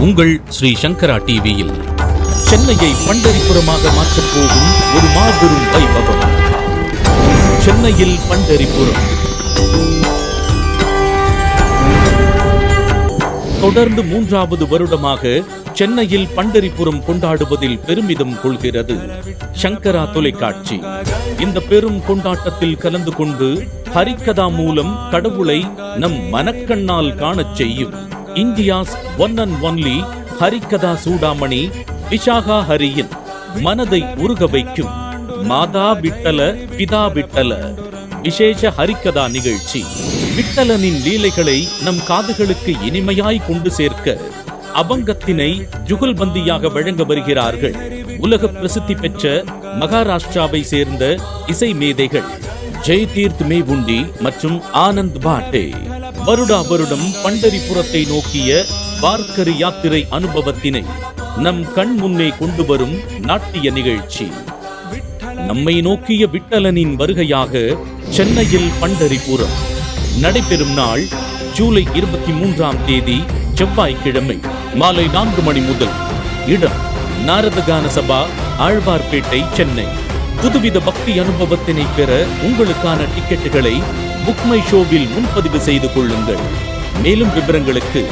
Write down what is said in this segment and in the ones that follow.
உங்கள் ஸ்ரீ சங்கரா டிவியில் சென்னையை பண்டரிபுரமாக மாற்றப் போகும் ஒரு மாபெரும் வைபவம். சென்னையில் பண்டரிபுரம். தொடர்ந்து 3வது வருடமாக சென்னையில் பண்டரிபுரம் கொண்டாடுவதில் பெருமிதம் கொள்கிறது சங்கரா தொலைக்காட்சி. இந்த பெரும் கொண்டாட்டத்தில் கலந்து கொண்டு ஹரிகதா மூலம் கடவுளை நம் மனக்கண்ணால் காணச் செய்யும் India's one and only Harikatha Chudamani Vishaka ஹரியின் மனதை உருக வைக்கும் மாதா விட்டல பிதா விட்டல விசேஷ ஹரிகதா நிகழ்ச்சி. விட்டலனின் லீலைகளை நம் காதுகளுக்கு இனிமையாய் கொண்டு சேர்க்க அபங்கத்தினை ஜுகல்பந்தியாக வழங்க வருகிறார்கள் உலக பிரசித்தி பெற்ற மகாராஷ்டிராவை சேர்ந்த இசை மேதைகள் ஜெய்தீர்த் மேவுண்டி மற்றும் ஆனந்த் பாட்டே. வருடா வருடம் பண்டரிபுரத்தை நோக்கிய வார்க்கரி யாத்திரை அனுபவத்தினை நம் கண் முன்னே கொண்டு வரும் நாட்டிய நிகழ்ச்சி. நம்மை நோக்கிய விட்டலனின் வருகையாக சென்னையில் பண்டரிபுரம் நடைபெறும் நாள் ஜூலை 23ஆம் தேதி செவ்வாய்க்கிழமை மாலை 4 மணி முதல். இடம் நாரதகான சபா, ஆழ்வார்பேட்டை, சென்னை. புதுவித பக்தி அனுபவத்தினை பெற உங்களுக்கான டிக்கெட்டுகளை புக் மை ஷோவில் முன்பதிவு செய்து கொள்ளுங்கள். மேலும் விவரங்களுக்கு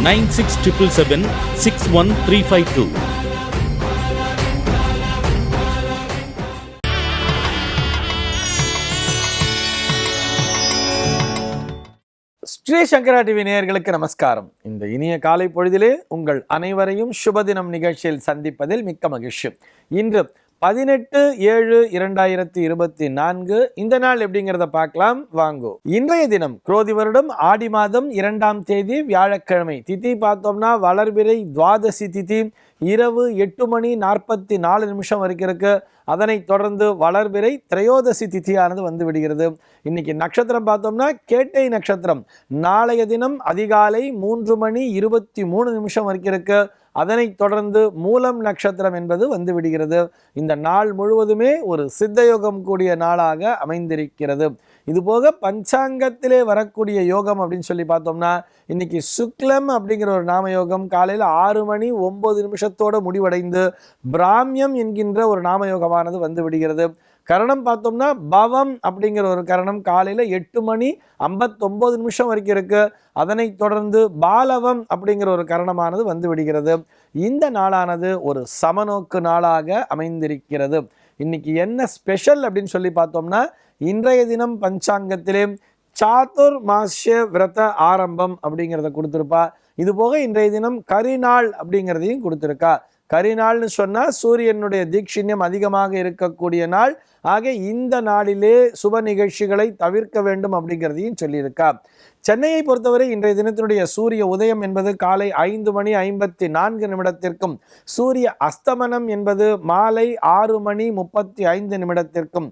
9677761352. ஸ்ரீ சங்கரா டிவி நேயர்களுக்கு நமஸ்காரம். இந்த இனிய காலை பொழுதிலே உங்கள் அனைவரையும் சுபதினம் நிகழ்ச்சியில் சந்திப்பதில் மிக்க மகிழ்ச்சி. இன்று 18/7/2024. இந்த நாள் எப்படிங்கிறத பார்க்கலாம் வாங்கோ. இன்றைய தினம் குரோதி வருடம் ஆடி மாதம் 2ஆம் தேதி வியாழக்கிழமை. திதி பார்த்தோம்னா வளர்பிறை துவாதசி திதி. இரவு 8:44 வரைக்கும் இருக்கு. அதனைத் தொடர்ந்து வளர்பிறை திரையோதசி திதியானது வந்து விடுகிறது. இன்னைக்கு நட்சத்திரம் பார்த்தோம்னா கேட்டை நட்சத்திரம். நாளைய தினம் அதிகாலை 3:23 வரைக்கும் இருக்கு. அதனைத் தொடர்ந்து மூலம் நட்சத்திரம் என்பது வந்து விடுகிறது. இந்த நாள் முழுவதுமே ஒரு சித்தயோகம் கூடிய நாளாக அமைந்திருக்கிறது. இதுபோக பஞ்சாங்கத்திலே வரக்கூடிய யோகம் அப்படின்னு சொல்லி பார்த்தோம்னா இன்னைக்கு சுக்லம் அப்படிங்கிற ஒரு நாம யோகம் காலையில் 6:09 முடிவடைந்து பிராமியம் என்கின்ற ஒரு நாம யோகமானது வந்து விடுகிறது. கரணம் பார்த்தோம்னா பவம் அப்படிங்கிற ஒரு கரணம் காலையில் 8:59 வரைக்கும் இருக்கு. அதனைத் தொடர்ந்து பாலவம் அப்படிங்கிற ஒரு கரணமானது வந்து விடுகிறது. இந்த நாளானது ஒரு சமநோக்கு நாளாக அமைந்திருக்கிறது. இன்னைக்கு என்ன ஸ்பெஷல் அப்படின்னு சொல்லி பார்த்தோம்னா இன்றைய தினம் பஞ்சாங்கத்திலே சாதுர் மாசிய விரத ஆரம்பம் அப்படிங்கிறத கொடுத்துருப்பா. இது போக இன்றைய தினம் கரிநாள் அப்படிங்கிறதையும் கொடுத்துருக்கா. கரிநாள்னு சொன்னால் சூரியனுடைய தீட்சிண்யம் அதிகமாக இருக்கக்கூடிய நாள். ஆக இந்த நாளிலே சுப நிகழ்ச்சிகளை தவிர்க்க வேண்டும் அப்படிங்கிறதையும் சொல்லியிருக்கா. சென்னையை பொறுத்தவரை இன்றைய தினத்தினுடைய சூரிய உதயம் என்பது காலை 5:54 சூரிய அஸ்தமனம் என்பது மாலை 6:35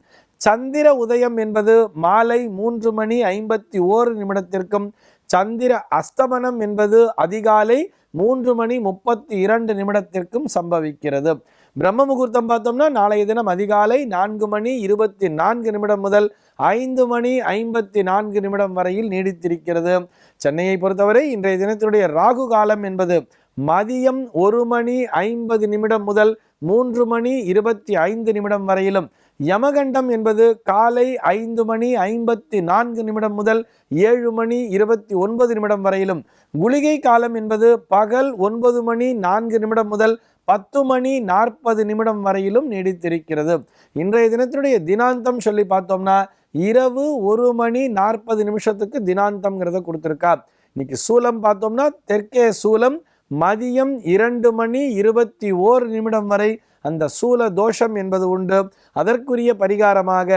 சந்திர உதயம் என்பது மாலை 3:51 சந்திர அஸ்தமனம் என்பது அதிகாலை 3:32 சம்பவிக்கிறது. பிரம்ம முகூர்த்தம் பார்த்தோம்னா நாளைய தினம் அதிகாலை 4:24 முதல் 5:54 வரையில் நீடித்திருக்கிறது. சென்னையை பொறுத்தவரை இன்றைய தினத்தினுடைய ராகு காலம் என்பது மதியம் 1:50 முதல் 3:25 வரையிலும், யமகண்டம் என்பது காலை 5:54 முதல் 7:29 வரையிலும், குளிகை காலம் என்பது பகல் 9:04 முதல் 10:40 வரையிலும் நீடித்திருக்கிறது. இன்றைய தினத்தினுடைய தினாந்தம் சொல்லி பார்த்தோம்னா இரவு 1:40 தினாந்தம்ங்கிறத கொடுத்துருக்கா. இன்னைக்கு சூலம் பார்த்தோம்னா தெற்கே சூலம். மதியம் 2:21 வரை அந்த சூல தோஷம் என்பது உண்டு. அதற்குரிய பரிகாரமாக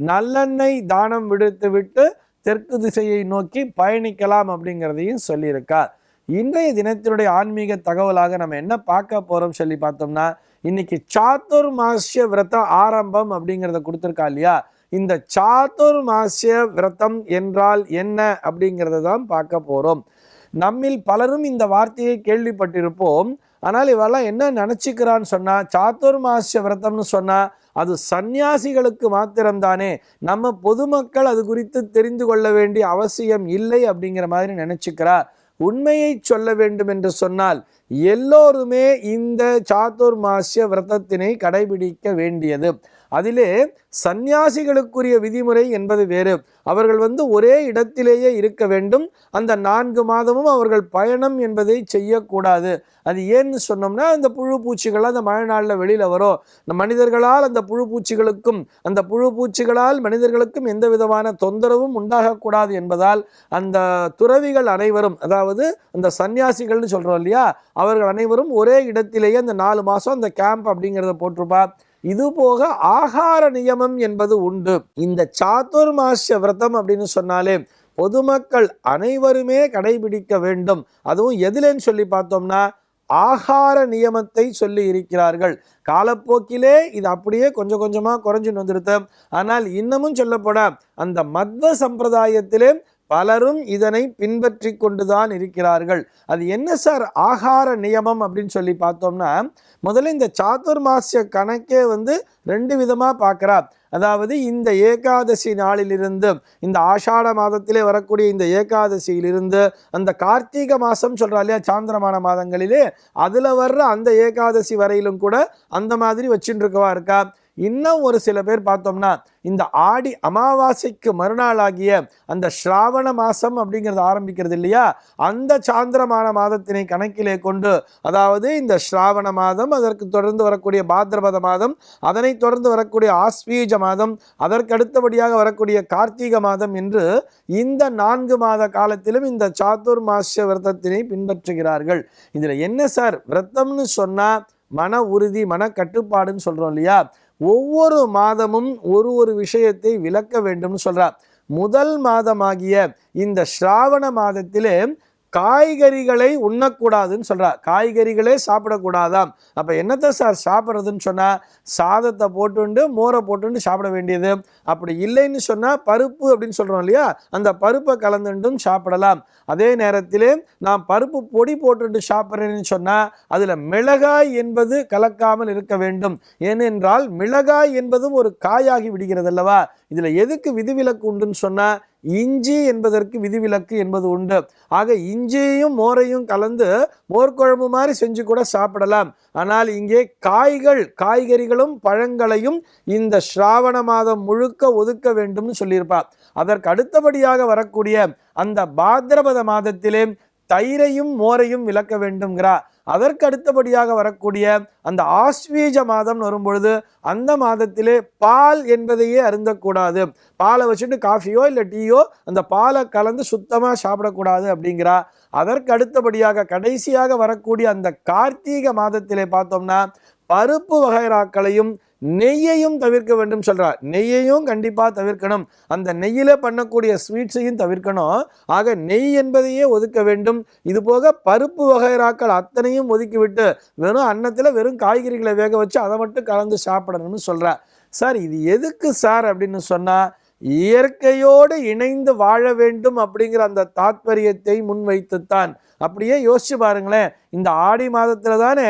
நல்லெண்ணெய் தானம் விடுத்துவிட்டு தெற்கு திசையை நோக்கி பயணிக்கலாம் அப்படிங்கிறதையும் சொல்லியிருக்கா. இன்றைய தினத்தினுடைய ஆன்மீக தகவலாக நம்ம என்ன பார்க்க போறோம் சொல்லி பார்த்தோம்னா இன்னைக்கு சாதுர் மாசிய விரத ஆரம்பம் அப்படிங்கிறத கொடுத்துருக்கா இல்லையா. இந்த சாதுர் மாசிய விரதம் என்றால் என்ன அப்படிங்கிறத தான் பார்க்க போறோம். நம்மில் பலரும் இந்த வார்த்தையை கேள்விப்பட்டிருப்போம். ஆனால் இவெல்லாம் என்ன நினச்சிக்கிறான்னு சொன்னால் சாதுர் மாசிய விரதம்னு சொன்னால் அது சந்நியாசிகளுக்கு மாத்திரம்தானே, நம்ம பொதுமக்கள் அது குறித்து தெரிந்து கொள்ள வேண்டிய அவசியம் இல்லை அப்படிங்கிற மாதிரி நினச்சிக்கிறா. உண்மையை சொல்ல வேண்டும் என்று சொன்னால் எல்லோருமே இந்த சாதுர்மாசிய விரதத்தினை கடைபிடிக்க வேண்டியது. அதிலே சந்நியாசிகளுக்குரிய விதிமுறை என்பது வேறு. அவர்கள் ஒரே இடத்திலேயே இருக்க வேண்டும். அந்த 4 மாதமும் அவர்கள் பயணம் என்பதை செய்யக்கூடாது. அது ஏன்னு சொன்னோம்னா, அந்த புழு பூச்சிகள் அந்த மழை நாளில் வெளியில் வரும். மனிதர்களால் அந்த புழு பூச்சிகளுக்கும் அந்த புழு பூச்சிகளால் மனிதர்களுக்கும் எந்த விதமான தொந்தரவும் உண்டாகக்கூடாது என்பதால் அந்த துறவிகள் அனைவரும், அதாவது அந்த சன்னியாசிகள்னு சொல்கிறோம் இல்லையா, அவர்கள் அனைவரும் ஒரே இடத்திலேயே அந்த 4 மாதம் அந்த கேம்ப் அப்படிங்கிறத போட்டிருப்பா. இது போக ஆகார நியமம் என்பது உண்டு. இந்த சாதுர்மாசிய விரதம் அப்படின்னு சொன்னாலே பொதுமக்கள் அனைவருமே கடைபிடிக்க வேண்டும். அதுவும் எதிலேன்னு சொல்லி பார்த்தோம்னா ஆகார நியமத்தை சொல்லி இருக்கிறார்கள். காலப்போக்கிலே இது அப்படியே கொஞ்சம் கொஞ்சமாக குறைஞ்சின்னு வந்துடுது. ஆனால் இன்னமும் சொல்லப்போனா அந்த மத்வ சம்பிரதாயத்திலே பலரும் இதனை பின்பற்றி கொண்டுதான் இருக்கிறார்கள். அது என்ன சார் ஆகார நியமம் அப்படின்னு சொல்லி பார்த்தோம்னா, முதல்ல இந்த சாதுர்மாசிய கணக்கே 2 விதமாக பார்க்குறா. அதாவது இந்த ஏகாதசி நாளிலிருந்து, இந்த ஆஷாட மாதத்திலே வரக்கூடிய இந்த ஏகாதசியிலிருந்து அந்த கார்த்திகை மாதம் சொல்கிறா இல்லையா, சாந்திரமான மாதங்களிலே அதில் வர்ற அந்த ஏகாதசி வரையிலும் கூட அந்த மாதிரி வச்சுட்டு இருக்கவா இருக்கா. இன்னும் ஒரு சில பேர் பார்த்தோம்னா இந்த ஆடி அமாவாசைக்கு மறுநாள் ஆகிய அந்த ஸ்ராவண மாதம் அப்படிங்கிறது ஆரம்பிக்கிறது இல்லையா, அந்த சாந்திரமான மாதத்தினை கணக்கிலே கொண்டு, அதாவது இந்த ஸ்ராவண மாதம், அதற்கு தொடர்ந்து வரக்கூடிய பாத்ரபத மாதம், அதனை தொடர்ந்து வரக்கூடிய ஆஸ்வீஜ மாதம், அதற்கு அடுத்தபடியாக வரக்கூடிய கார்த்திகை மாதம் என்று இந்த 4 மாத காலத்திலும் இந்த சாதுர்மாசிய விரதத்தினை பின்பற்றுகிறார்கள். இதில் என்ன சார் விரதம்னு சொன்னால் மன உறுதி, மன கட்டுப்பாடுன்னு சொல்கிறோம் இல்லையா. ஒவ்வொரு மாதமும் ஒரு விஷயத்தை விளக்க வேண்டும்னு சொல்றார். முதல் மாதமாகிய இந்த ஸ்ராவண மாதத்திலே காய்கறிகளை உண்ணக்கூடாதுன்னு சொல்றா. காய்கறிகளே சாப்பிடக்கூடாதாம். அப்போ என்னத்தை சார் சாப்பிட்றதுன்னு சொன்னால், சாதத்தை போட்டுண்டு மோரை போட்டுண்டு சாப்பிட வேண்டியது. அப்படி இல்லைன்னு சொன்னால் பருப்பு அப்படின்னு சொல்கிறோம் இல்லையா, அந்த பருப்பை கலந்துட்டும் சாப்பிடலாம். அதே நேரத்திலே நான் பருப்பு பொடி போட்டுட்டு சாப்பிட்றேன்னு சொன்னால் அதில் மிளகாய் என்பது கலக்காமல் இருக்க வேண்டும். ஏனென்றால் மிளகாய் என்பதும் ஒரு காயாகி விடுகிறது அல்லவா. இதில் எதுக்கு விதிவிலக்கு உண்டுன்னு சொன்னால், இஞ்சி என்பதற்கு விதிவிலக்கு என்பது உண்டு. ஆக இஞ்சியையும் மோரையும் கலந்து மோர்க்குழம்பு மாதிரி செஞ்சு கூட சாப்பிடலாம். ஆனால் இங்கே காய்கறிகளும் பழங்களையும் இந்த ஸ்ராவண மாதம் முழுக்க ஒதுக்க வேண்டும்னு சொல்லியிருப்பார். அதற்கு அடுத்தபடியாக வரக்கூடிய அந்த பாத்ரபத மாதத்திலே தயிரையும் மோரையும் விலக்க வேண்டும்ங்கிறார். அதற்கு அடுத்தபடியாக வரக்கூடிய அந்த ஆஸ்வீஜ மாதம் வரும்பொழுது அந்த மாதத்திலே பால் என்பதையே அருந்தக்கூடாது. பாலை வச்சுட்டு காஃபியோ இல்லை டீயோ அந்த பாலை கலந்து சுத்தமாக சாப்பிடக்கூடாது அப்படிங்கிறா. அதற்கு அடுத்தபடியாக கடைசியாக வரக்கூடிய அந்த கார்த்திகை மாதத்திலே பார்த்தோம்னா பருப்பு வகைராக்களையும் நெய்யையும் தவிர்க்க வேண்டும் சொல்றார். நெய்யையும் கண்டிப்பாக தவிர்க்கணும். அந்த நெய்யில பண்ணக்கூடிய ஸ்வீட்ஸையும் தவிர்க்கணும். ஆக நெய் என்பதையே ஒதுக்க வேண்டும். இது போக பருப்பு வகைராக்கள் அத்தனையும் ஒதுக்கிவிட்டு வெறும் அன்னத்தில் வெறும் காய்கறிகளை வேக வச்சு அதை மட்டும் கலந்து சாப்பிடணும்னு சொல்றார். சார் இது எதுக்கு சார் அப்படின்னு சொன்னா, இயற்கையோடு இணைந்து வாழ வேண்டும் அப்படிங்கிற அந்த தாத்பரியத்தை முன்வைத்துத்தான். அப்படியே யோசிச்சு பாருங்களேன், இந்த ஆடி மாதத்துல தானே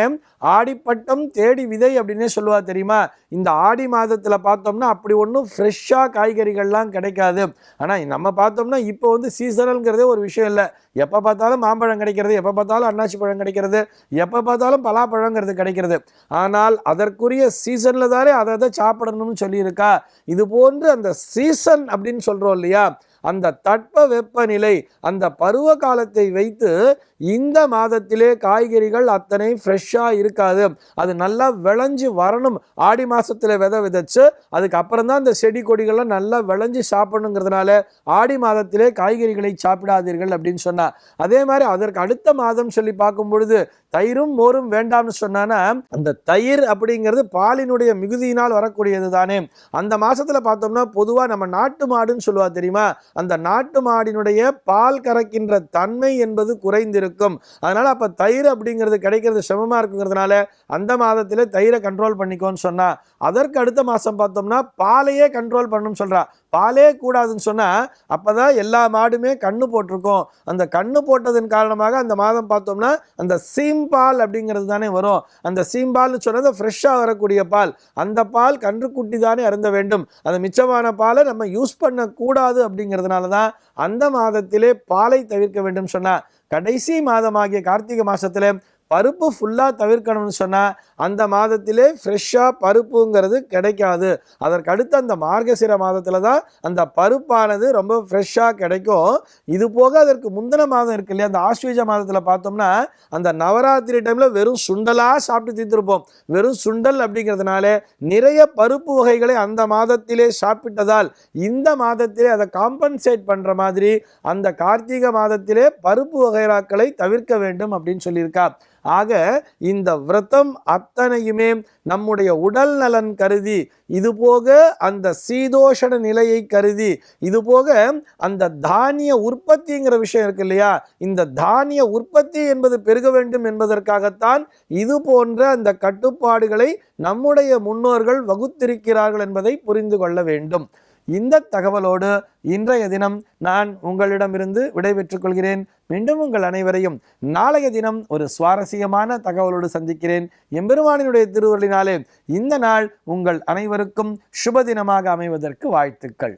ஆடிப்பட்டம் தேடி விதை அப்படின்னே சொல்லுவா தெரியுமா. இந்த ஆடி மாதத்துல பார்த்தோம்னா அப்படி ஒன்றும் ஃப்ரெஷ்ஷாக காய்கறிகள்லாம் கிடைக்காது. ஆனால் நம்ம பார்த்தோம்னா இப்போ சீசனல்ங்கிறதே ஒரு விஷயம் இல்லை. எப்போ பார்த்தாலும் மாம்பழம் கிடைக்கிறது, எப்போ பார்த்தாலும் அன்னாச்சி பழம் கிடைக்கிறது, எப்போ பார்த்தாலும் பலாப்பழங்கிறது கிடைக்கிறது. ஆனால் அதற்குரிய சீசனில் தானே அதை சாப்பிடணும்னு சொல்லியிருக்கா. இது போன்று அந்த சீசன் அப்படின்னு சொல்கிறோம் இல்லையா, அந்த தட்ப வெப்பநிலை அந்த பருவ காலத்தை வைத்து இந்த மாதத்திலே காய்கறிகள் அத்தனை ஃப்ரெஷ்ஷாக இருக்காது. அது நல்லா விளைஞ்சி வரணும். ஆடி மாதத்தில் விதை விதைச்சு அதுக்கப்புறம் தான் அந்த செடி கொடிகள்லாம் நல்லா விளைஞ்சி சாப்பிடணுங்கிறதுனால ஆடி மாதத்திலே காய்கறிகளை சாப்பிடாதீர்கள் அப்படின்னு சொன்னார். அதே மாதிரி அதற்கு அடுத்த மாதம் சொல்லி பார்க்கும் பொழுது தயிரும் மோரும் வேண்டாம்னு சொன்னான்னா, அந்த தயிர் அப்படிங்கிறது பாலினுடைய மிகுதியினால் வரக்கூடியது தானே. அந்த மாதத்தில் பார்த்தோம்னா பொதுவாக நம்ம நாட்டு மாடுன்னு சொல்லுவா தெரியுமா, அந்த நாட்டு மாடினுடைய பால் கறக்கின்ற தன்மை என்பது குறைந்திருக்கும். அதனால அப்ப தயிர் அப்படிங்கிறது கிடைக்கிறது சிரமமா இருக்குங்கிறதுனால அந்த மாதத்திலே தயிரை கண்ட்ரோல் பண்ணிக்கோன்னு சொன்னா. அதற்கு அடுத்த மாசம் பார்த்தோம்னா பாலையே கண்ட்ரோல் பண்ணணும்னு சொல்றா. பாலே கூடாதுன்னு சொன்னா அப்பதான் எல்லா மாடுமே கண்ணு போட்டிருக்கும். அந்த கண்ணு போட்டதன் காரணமாக அந்த மாதம் பார்த்தோம்னா அந்த சீம்பால் அப்படிங்கிறது தானே வரும். அந்த சீம்பால்னு சொன்னது ஃப்ரெஷ்ஷாக வரக்கூடிய பால். அந்த பால் கன்றுக்குட்டி தானே அருந்த வேண்டும். அந்த மிச்சமான பாலை நம்ம யூஸ் பண்ணக்கூடாது அப்படிங்கிறது அப்படிங்கிறதுனால தான் அந்த மாதத்திலே பாலை தவிர்க்க வேண்டும் சொன்னா, கடைசி மாதமாகிய கார்த்திகை மாசத்துல பருப்பு ஃபுல்லாக தவிர்க்கணும்னு சொன்னால் அந்த மாதத்திலே ஃப்ரெஷ்ஷாக பருப்புங்கிறது கிடைக்காது. அதற்கு அடுத்து அந்த மார்கசிர மாதத்தில் தான் அந்த பருப்பானது ரொம்ப ஃப்ரெஷ்ஷாக கிடைக்கும். இது போக அதற்கு முந்தின மாதம் இருக்கு இல்லையா, அந்த ஆஸ்வீஜ மாதத்தில் பார்த்தோம்னா அந்த நவராத்திரி டைமில் வெறும் சுண்டலாக சாப்பிட்டு தீர்த்திருப்போம். வெறும் சுண்டல் அப்படிங்கிறதுனால நிறைய பருப்பு வகைகளை அந்த மாதத்திலே சாப்பிட்டதால் இந்த மாதத்திலே அதை காம்பன்சேட் பண்ணுற மாதிரி அந்த கார்த்திகை மாதத்திலே பருப்பு வகைராக்களை தவிர்க்க வேண்டும் அப்படின்னு சொல்லியிருக்கா. ஆக இந்த விரதம் அத்தனையுமே நம்முடைய உடல் நலன் கருதி, இது போக அந்த சீதோஷண நிலையை கருதி, இது போக அந்த தானிய உற்பத்திங்கிற விஷயம் இருக்கு இல்லையா, இந்த தானிய உற்பத்தி என்பது பெருக வேண்டும் என்பதற்காகத்தான் இது போன்ற அந்த கட்டுப்பாடுகளை நம்முடைய முன்னோர்கள் வகுத்திருக்கிறார்கள் என்பதை புரிந்து கொள்ள வேண்டும். இந்த தகவலோடு இன்றைய தினம் நான் உங்களிடமிருந்து விடைபெற்றுக் கொள்கிறேன். மீண்டும் உங்கள் அனைவரையும் நாளைய தினம் ஒரு சுவாரஸ்யமான தகவலோடு சந்திக்கிறேன். எம்பெருமானினுடைய திருவருளினாலே இந்த நாள் உங்கள் அனைவருக்கும் சுப தினமாக அமைவதற்கு வாழ்த்துக்கள்.